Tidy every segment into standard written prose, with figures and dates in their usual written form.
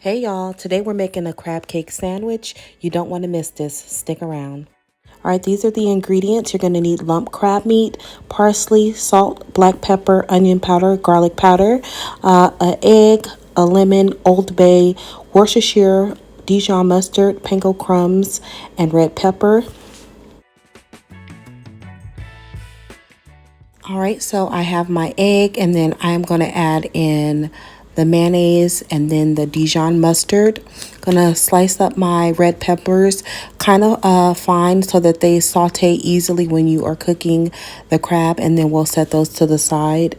Hey y'all, today we're making a crab cake sandwich. You don't want to miss this. Stick around. All right, these are the ingredients. You're going to need lump crab meat, parsley, salt, black pepper, onion powder, garlic powder, an egg, a lemon, Old Bay, Worcestershire, Dijon mustard, panko crumbs, and red pepper. All right, so I have my egg, and then I'm going to add in the mayonnaise and then the Dijon mustard. Gonna slice up my red peppers kind of fine so that they saute easily when you are cooking the crab, and then we'll set those to the side.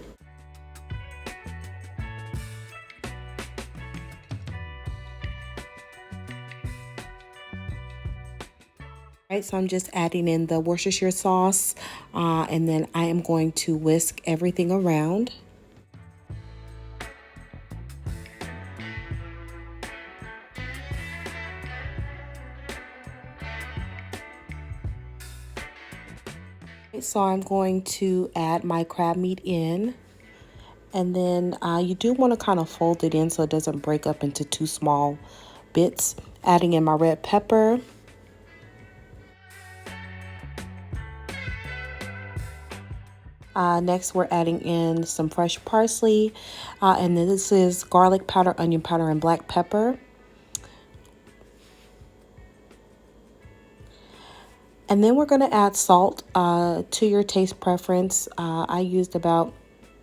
Right, so I'm just adding in the Worcestershire sauce, and then I am going to whisk everything around. So I'm going to add my crab meat in, and then you do want to kind of fold it in so it doesn't break up into two small bits. Adding in my red pepper. Next, we're adding in some fresh parsley, and then this is garlic powder, onion powder, and black pepper. And then we're going to add salt to your taste preference. I used about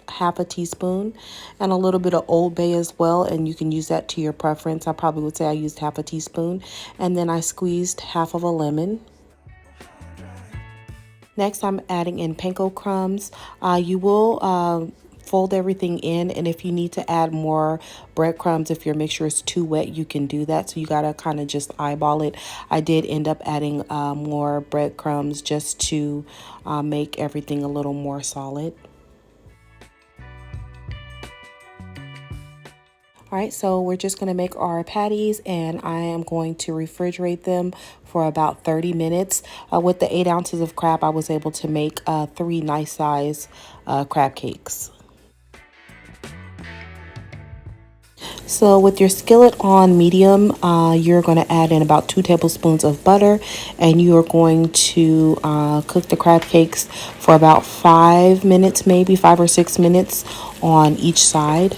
half a teaspoon and a little bit of Old Bay as well, and you can use that to your preference. I probably would say I used half a teaspoon, and then I squeezed half of a lemon. Next, I'm adding in panko crumbs. You will fold everything in, and if you need to add more breadcrumbs, if your mixture is too wet, you can do that. So you gotta kind of just eyeball it. I did end up adding more breadcrumbs just to make everything a little more solid. All right, so we're just going to make our patties, and I am going to refrigerate them for about 30 minutes. With the 8 ounces of crab, I was able to make 3 nice size crab cakes. So with your skillet on medium, you're going to add in about 2 tablespoons of butter, and you are going to cook the crab cakes for about 5 minutes, maybe 5 or 6 minutes on each side.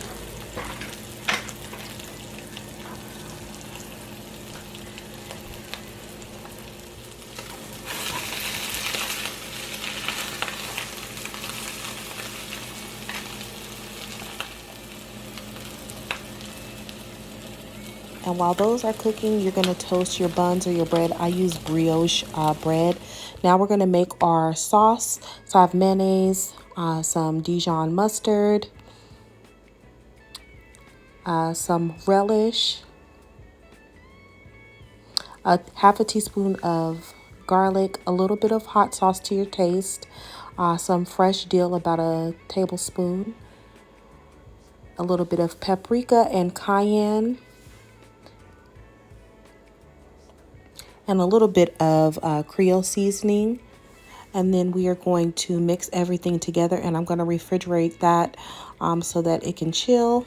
And while those are cooking, you're going to toast your buns or your bread. I use brioche bread. Now we're going to make our sauce. So I have mayonnaise, some Dijon mustard, some relish, half a teaspoon of garlic, a little bit of hot sauce to your taste, some fresh dill, about a tablespoon, a little bit of paprika and cayenne, and a little bit of Creole seasoning. And then we are going to mix everything together, and I'm going to refrigerate that so that it can chill.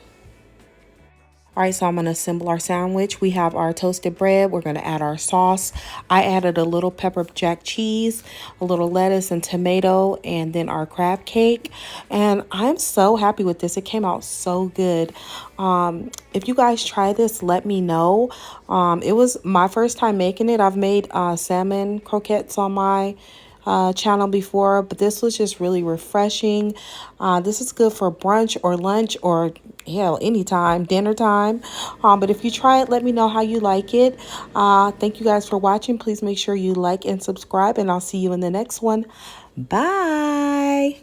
All right, so I'm going to assemble our sandwich. We have our toasted bread. We're going to add our sauce. I added a little pepper jack cheese, a little lettuce and tomato, and then our crab cake. And I'm so happy with this. It came out so good. If you guys try this, let me know. It was my first time making it. I've made salmon croquettes on my channel before, but this was just really refreshing. This is good for brunch or lunch or hell, anytime, dinner time. But if you try it, let me know how you like it. Thank you guys for watching. Please make sure you like and subscribe, and I'll see you in the next one. Bye.